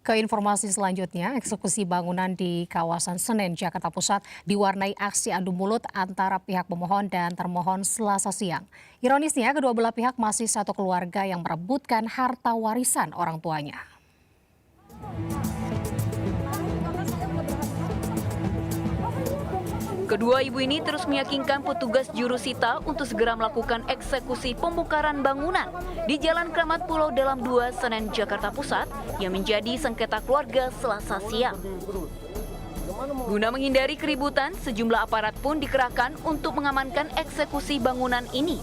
Ke informasi selanjutnya, eksekusi bangunan di kawasan Senen, Jakarta Pusat diwarnai aksi adu mulut antara pihak pemohon dan termohon Selasa siang. Ironisnya, kedua belah pihak masih satu keluarga yang merebutkan harta warisan orang tuanya. Kedua ibu ini terus meyakinkan petugas jurusita untuk segera melakukan eksekusi pembongkaran bangunan di Jalan Kramat Pulau Dalam 2, Senen, Jakarta Pusat yang menjadi sengketa keluarga Selasa siang. Guna menghindari keributan, sejumlah aparat pun dikerahkan untuk mengamankan eksekusi bangunan ini.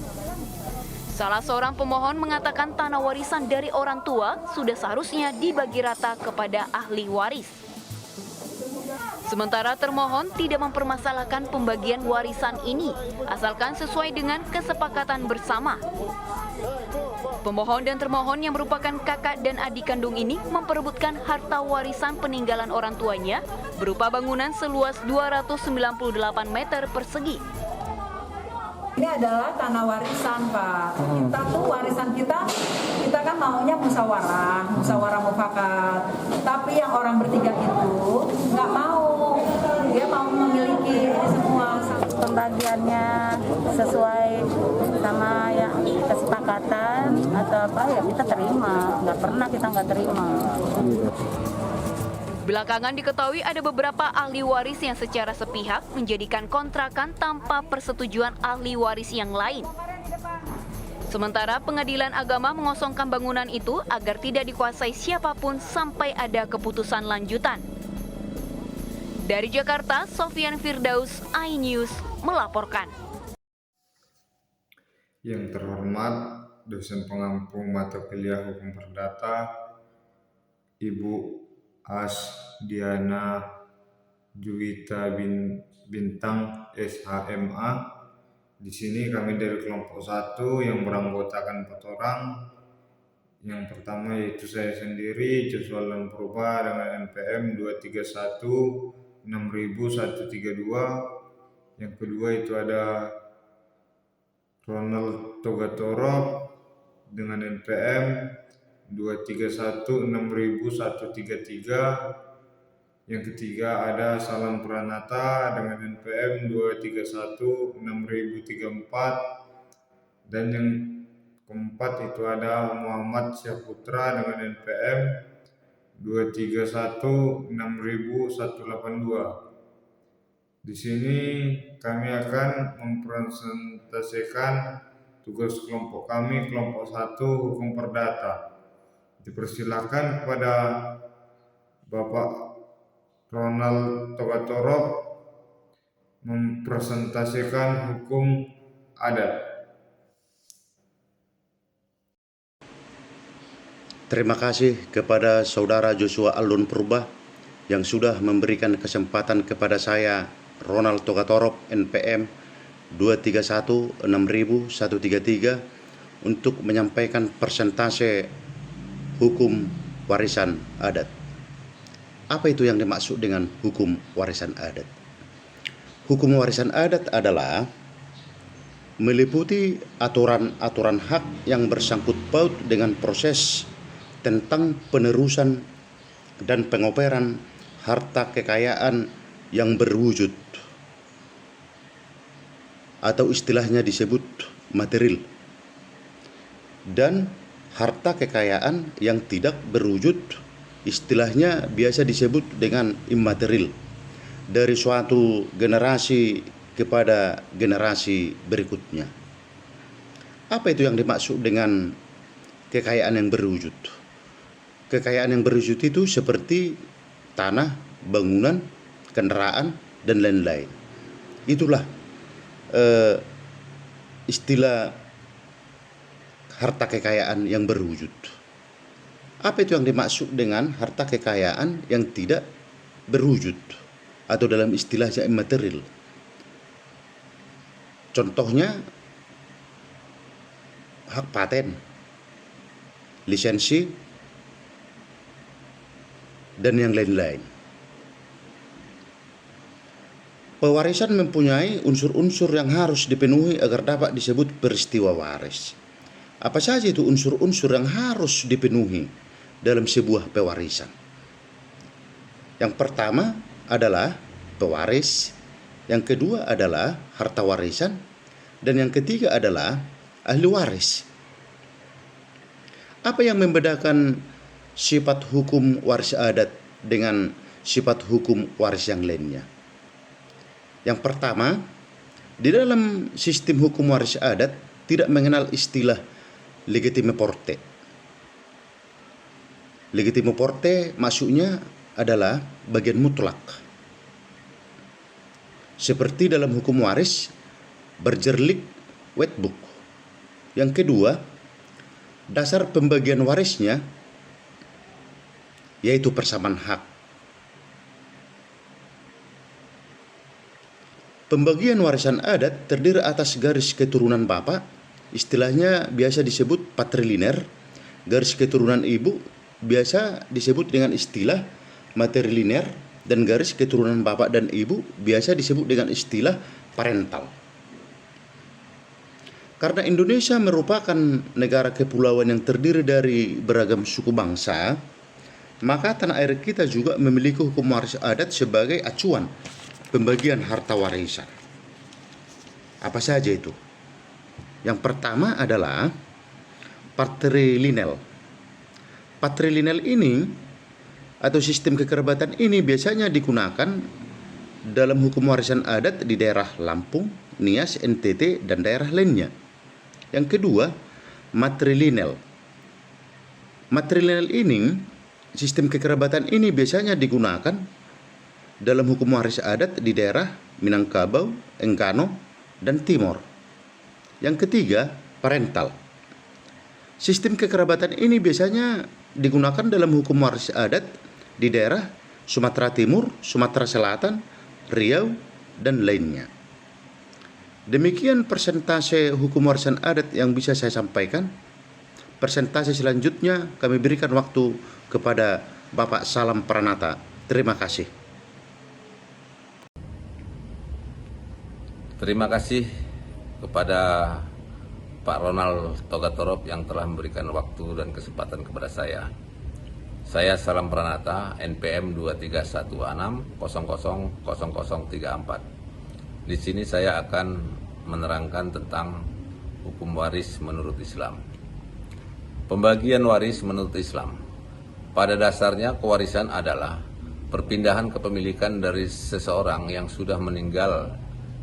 Salah seorang pemohon mengatakan tanah warisan dari orang tua sudah seharusnya dibagi rata kepada ahli waris. Sementara termohon tidak mempermasalahkan pembagian warisan ini, asalkan sesuai dengan kesepakatan bersama. Pemohon dan termohon yang merupakan kakak dan adik kandung ini memperebutkan harta warisan peninggalan orang tuanya berupa bangunan seluas 298 meter persegi. Ini adalah tanah warisan, Pak. Kita tuh warisan kita kan maunya musyawarah mufakat. Tapi yang orang bertiga itu nggak mau. Dia mau memiliki ini semua. Pembagiannya sesuai sama yang kesepakatan atau apa ya kita terima. Nggak pernah kita nggak terima. Belakangan diketahui ada beberapa ahli waris yang secara sepihak menjadikan kontrakan tanpa persetujuan ahli waris yang lain. Sementara Pengadilan Agama mengosongkan bangunan itu agar tidak dikuasai siapapun sampai ada keputusan lanjutan. Dari Jakarta, Sofian Firdaus, iNews melaporkan. Yang terhormat dosen pengampu mata kuliah Hukum Perdata, Ibu Asdiana Juwita Bintang SHMA. Di sini kami dari kelompok 1 yang beranggotakan 4 orang. Yang pertama yaitu saya sendiri, Joshua Alun Purba dengan NPM 2316132. Yang kedua itu ada Ronald Togatorov dengan NPM 2316133. Yang ketiga ada Salam Pranata dengan NPM 2316034. Dan yang keempat itu ada Muhammad Syahputra dengan NPM 231600182. Di sini kami akan mempresentasikan tugas kelompok kami, kelompok 1 Hukum Perdata. Dipersilakan kepada Bapak Ronald Togatorov mempresentasikan hukum adat. Terima kasih kepada Saudara Joshua Alun Purba yang sudah memberikan kesempatan kepada saya, Ronald Togatorov, NPM 231600133, untuk menyampaikan persentase hukum warisan adat. Apa itu yang dimaksud dengan hukum warisan adat? Hukum warisan adat adalah meliputi aturan-aturan hak yang bersangkut paut dengan proses tentang penerusan dan pengoperan harta kekayaan yang berwujud atau istilahnya disebut material, dan harta kekayaan yang tidak berwujud istilahnya biasa disebut dengan immaterial, dari suatu generasi kepada generasi berikutnya. Apa itu yang dimaksud dengan kekayaan yang berwujud? Kekayaan yang berwujud itu seperti tanah, bangunan, kendaraan, dan lain-lain. Itulah istilah harta kekayaan yang berwujud. Apa itu yang dimaksud dengan harta kekayaan yang tidak berwujud atau dalam istilahnya immaterial? Contohnya hak paten, lisensi, dan yang lain-lain. Pewarisan mempunyai unsur-unsur yang harus dipenuhi agar dapat disebut peristiwa waris. Apa saja itu unsur-unsur yang harus dipenuhi dalam sebuah pewarisan? Yang pertama adalah pewaris, yang kedua adalah harta warisan, dan yang ketiga adalah ahli waris. Apa yang membedakan sifat hukum waris adat dengan sifat hukum waris yang lainnya? Yang pertama, di dalam sistem hukum waris adat tidak mengenal istilah legitime porte. Legitime porte maksudnya adalah bagian mutlak. Seperti dalam hukum waris, berjerlik wetbook. Yang kedua, dasar pembagian warisnya yaitu persamaan hak. Pembagian warisan adat terdiri atas garis keturunan bapak, istilahnya biasa disebut patrilinear. Garis keturunan ibu biasa disebut dengan istilah matrilinear, dan garis keturunan bapak dan ibu biasa disebut dengan istilah parental. Karena Indonesia merupakan negara kepulauan yang terdiri dari beragam suku bangsa, maka tanah air kita juga memiliki hukum waris adat sebagai acuan pembagian harta warisan. Apa saja itu? Yang pertama adalah patrilineal. Patrilineal ini atau sistem kekerabatan ini biasanya digunakan dalam hukum warisan adat di daerah Lampung, Nias, NTT, dan daerah lainnya. Yang kedua, matrilineal. Matrilineal ini, sistem kekerabatan ini biasanya digunakan dalam hukum waris adat di daerah Minangkabau, Engkano, dan Timor. Yang ketiga, parental. Sistem kekerabatan ini biasanya digunakan dalam hukum waris adat di daerah Sumatera Timur, Sumatera Selatan, Riau, dan lainnya. Demikian persentase hukum warisan adat yang bisa saya sampaikan. Persentase selanjutnya kami berikan waktu kepada Bapak Salam Pranata. Terima kasih. Terima kasih kepada Pak Ronald Togatorop yang telah memberikan waktu dan kesempatan kepada saya. Saya Salam Pranata, NPM 2316000034. Di sini saya akan menerangkan tentang hukum waris menurut Islam. Pembagian waris menurut Islam. Pada dasarnya kewarisan adalah perpindahan kepemilikan dari seseorang yang sudah meninggal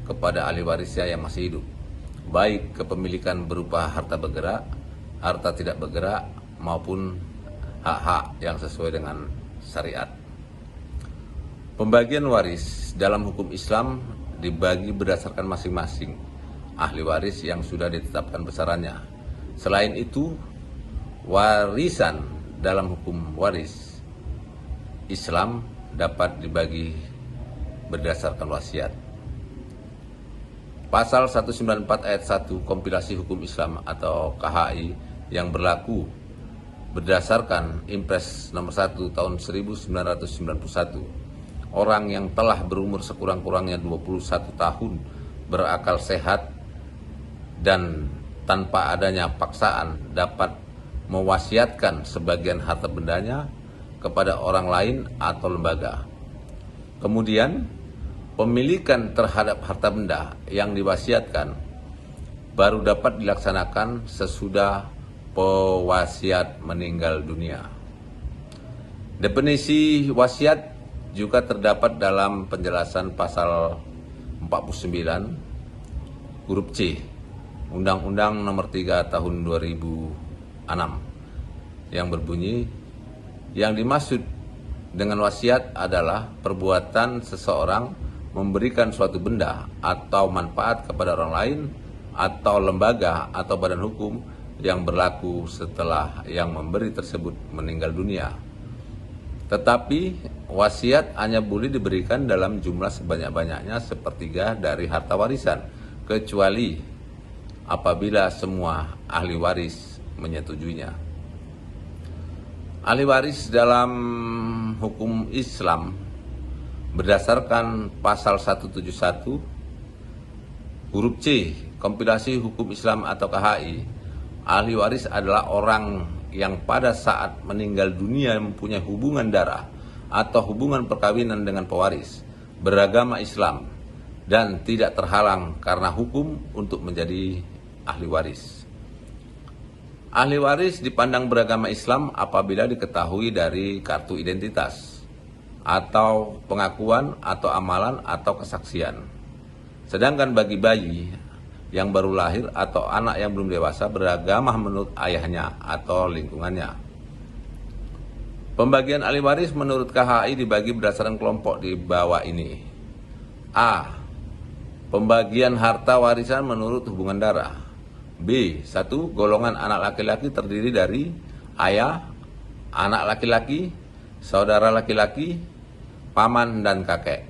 kepada ahli warisnya yang masih hidup, baik kepemilikan berupa harta bergerak, harta tidak bergerak, maupun hak-hak yang sesuai dengan syariat. Pembagian waris dalam hukum Islam dibagi berdasarkan masing-masing ahli waris yang sudah ditetapkan besarannya. Selain itu, warisan dalam hukum waris Islam dapat dibagi berdasarkan wasiat. Pasal 194 ayat 1 Kompilasi Hukum Islam atau KHI yang berlaku berdasarkan Impres nomor 1 tahun 1991, orang yang telah berumur sekurang-kurangnya 21 tahun, berakal sehat, dan tanpa adanya paksaan dapat mewasiatkan sebagian harta bendanya kepada orang lain atau lembaga. Kemudian, pemilikan terhadap harta benda yang diwasiatkan baru dapat dilaksanakan sesudah pewasiat meninggal dunia. Definisi wasiat juga terdapat dalam penjelasan pasal 49 huruf C Undang-Undang Nomor 3 Tahun 2006 yang berbunyi, yang dimaksud dengan wasiat adalah perbuatan seseorang memberikan suatu benda atau manfaat kepada orang lain atau lembaga atau badan hukum yang berlaku setelah yang memberi tersebut meninggal dunia. Tetapi wasiat hanya boleh diberikan dalam jumlah sebanyak-banyaknya sepertiga dari harta warisan, kecuali apabila semua ahli waris menyetujuinya. Ahli waris dalam hukum Islam berdasarkan pasal 171 huruf C Kompilasi Hukum Islam atau KHI, ahli waris adalah orang yang pada saat meninggal dunia mempunyai hubungan darah atau hubungan perkawinan dengan pewaris beragama Islam dan tidak terhalang karena hukum untuk menjadi ahli waris. Ahli waris dipandang beragama Islam apabila diketahui dari kartu identitas atau pengakuan atau amalan atau kesaksian. Sedangkan bagi bayi yang baru lahir atau anak yang belum dewasa beragama menurut ayahnya atau lingkungannya. Pembagian ahli waris menurut KHI dibagi berdasarkan kelompok di bawah ini. A. Pembagian harta warisan menurut hubungan darah. B. 1. Golongan anak laki-laki terdiri dari ayah, anak laki-laki, saudara laki-laki, paman, dan kakek.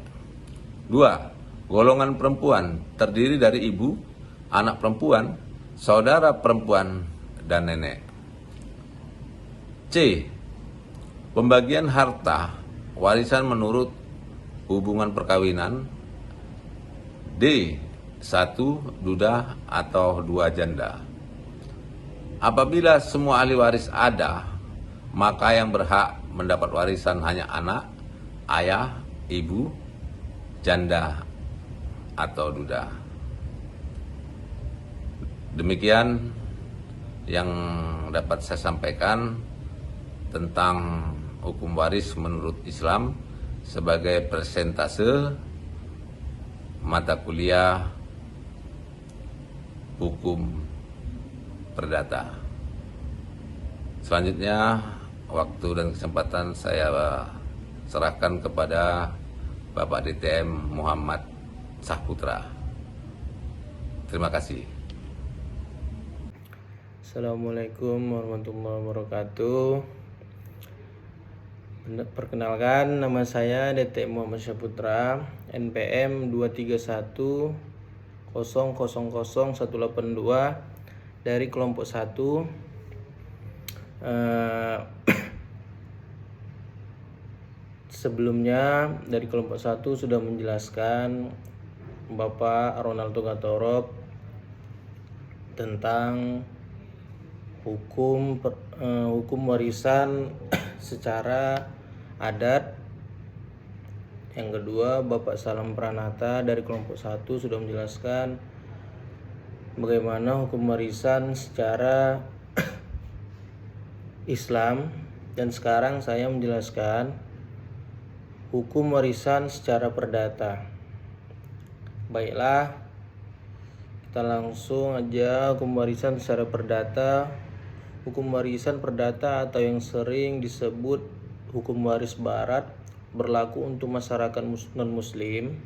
2. Golongan perempuan terdiri dari ibu, anak perempuan, saudara perempuan, dan nenek. C. Pembagian harta warisan menurut hubungan perkawinan. D. 1 duda atau 2 janda. Apabila semua ahli waris ada, maka yang berhak mendapat warisan hanya anak, ayah, ibu, janda, atau duda. Demikian yang dapat saya sampaikan tentang hukum waris menurut Islam sebagai persentase mata kuliah hukum perdata. Selanjutnya waktu dan kesempatan saya serahkan kepada Bapak DTM Muhammad Saputra. Terima kasih. Assalamualaikum warahmatullahi wabarakatuh. Perkenalkan, nama saya DTM Muhammad Saputra, NPM 231000182 dari kelompok 1. Sebelumnya dari kelompok 1 sudah menjelaskan Bapak Ronaldo Gatorop tentang hukum warisan secara adat. Yang kedua, Bapak Salam Pranata dari kelompok 1 sudah menjelaskan bagaimana hukum warisan secara Islam, dan sekarang saya menjelaskan hukum warisan secara perdata. Baiklah, kita langsung aja hukum warisan secara perdata. Hukum warisan perdata atau yang sering disebut hukum waris barat berlaku untuk masyarakat non-muslim,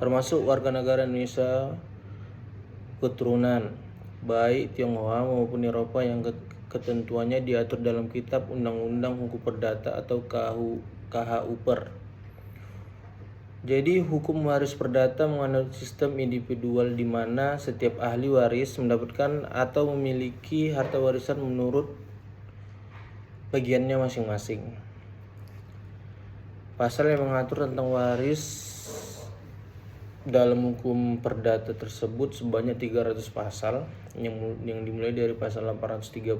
termasuk warga negara Indonesia keturunan, baik Tionghoa maupun Eropa, yang ketentuannya diatur dalam Kitab Undang-Undang Hukum Perdata atau KHUPER. Jadi hukum waris perdata menganut sistem individual di mana setiap ahli waris mendapatkan atau memiliki harta warisan menurut bagiannya masing-masing. Pasal yang mengatur tentang waris dalam hukum perdata tersebut sebanyak 300 pasal yang dimulai dari pasal 830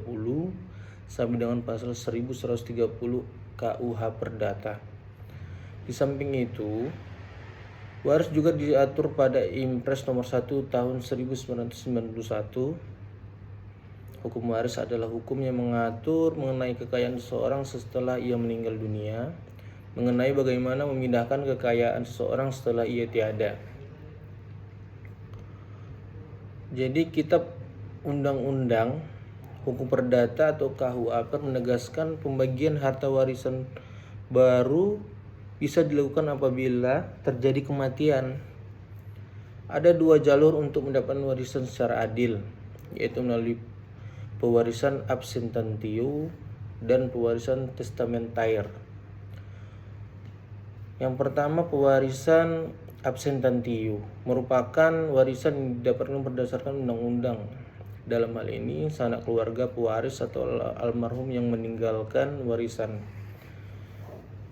sampai dengan pasal 1130 KUH Perdata. Di samping itu, waris juga diatur pada Impres nomor 1 tahun 1991. Hukum waris adalah hukum yang mengatur mengenai kekayaan seseorang setelah ia meninggal dunia, mengenai bagaimana memindahkan kekayaan seseorang setelah ia tiada. Jadi Kitab Undang-Undang Hukum Perdata atau KUHP menegaskan pembagian harta warisan baru bisa dilakukan apabila terjadi kematian. Ada 2 jalur untuk mendapatkan warisan secara adil, yaitu melalui pewarisan absentatio dan pewarisan testamentaire. Yang pertama, pewarisan absentatio merupakan warisan yang didapatkan berdasarkan undang-undang. Dalam hal ini, sanak keluarga pewaris atau almarhum yang meninggalkan warisan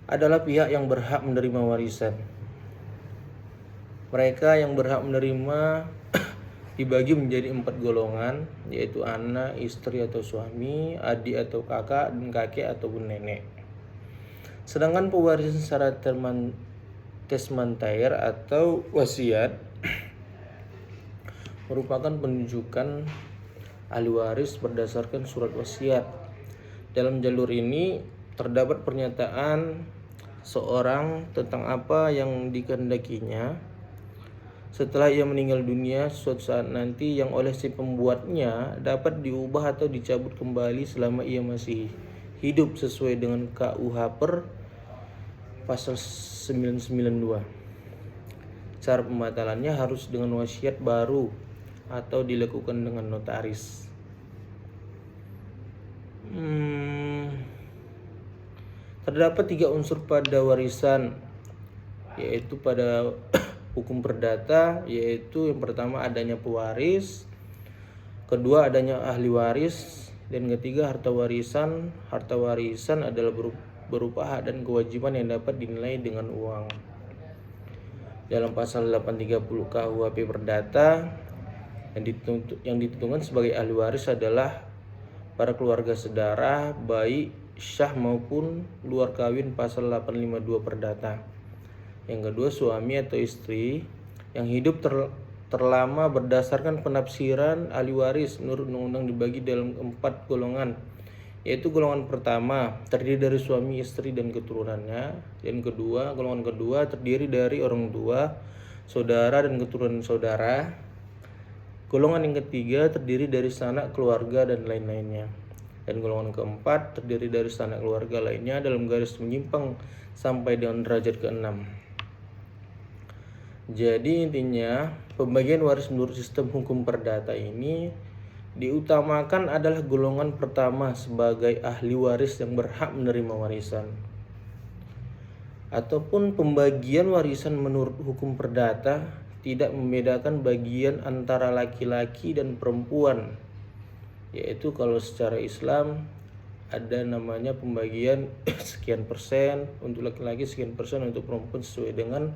adalah pihak yang berhak menerima warisan. Mereka yang berhak menerima dibagi menjadi 4 golongan, yaitu anak, istri atau suami, adik atau kakak, dan kakek ataupun nenek. Sedangkan pewarisan secara testamentir atau wasiat merupakan penunjukan ahli waris berdasarkan surat wasiat. Dalam jalur ini terdapat pernyataan seorang tentang apa yang dikehendakinya setelah ia meninggal dunia suatu saat nanti, yang oleh si pembuatnya dapat diubah atau dicabut kembali selama ia masih hidup sesuai dengan KUH per pasal 992. Cara pembatalannya harus dengan wasiat baru atau dilakukan dengan notaris. Terdapat 3 unsur pada warisan, yaitu pada hukum perdata, yaitu yang pertama adanya pewaris, kedua adanya ahli waris, dan ketiga harta warisan. Harta warisan adalah berupa hak dan kewajiban yang dapat dinilai dengan uang. Dalam pasal 830 KUHP Perdata, yang ditentukan sebagai ahli waris adalah para keluarga saudara, baik syah maupun luar kawin, pasal 852 Perdata. Yang kedua, suami atau istri yang hidup terlama berdasarkan penafsiran ahli waris menurut undang-undang dibagi dalam 4 golongan, yaitu golongan pertama terdiri dari suami, istri, dan keturunannya. Yang kedua, golongan kedua terdiri dari orang tua, saudara, dan keturunan saudara. Golongan yang ketiga terdiri dari sanak keluarga dan lain-lainnya. Dan golongan keempat terdiri dari sanak keluarga lainnya dalam garis menyimpang sampai dengan derajat ke-6. Jadi intinya, pembagian waris menurut sistem hukum perdata ini diutamakan adalah golongan pertama sebagai ahli waris yang berhak menerima warisan. Ataupun pembagian warisan menurut hukum perdata tidak membedakan bagian antara laki-laki dan perempuan, yaitu kalau secara Islam ada namanya pembagian sekian persen untuk laki-laki, sekian persen untuk perempuan sesuai dengan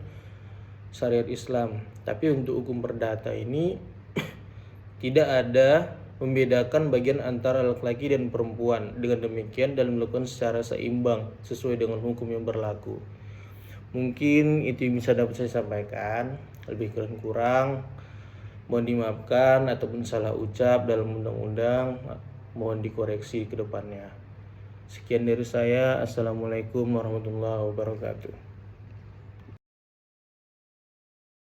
syariat Islam. Tapi untuk hukum perdata ini tidak ada membedakan bagian antara laki-laki dan perempuan. Dengan demikian dalam melakukan secara seimbang sesuai dengan hukum yang berlaku. Mungkin itu yang bisa dapat saya sampaikan. Lebih kurang mohon dimaafkan ataupun salah ucap dalam undang-undang, mohon dikoreksi ke depannya. Sekian dari saya. Assalamualaikum warahmatullahi wabarakatuh.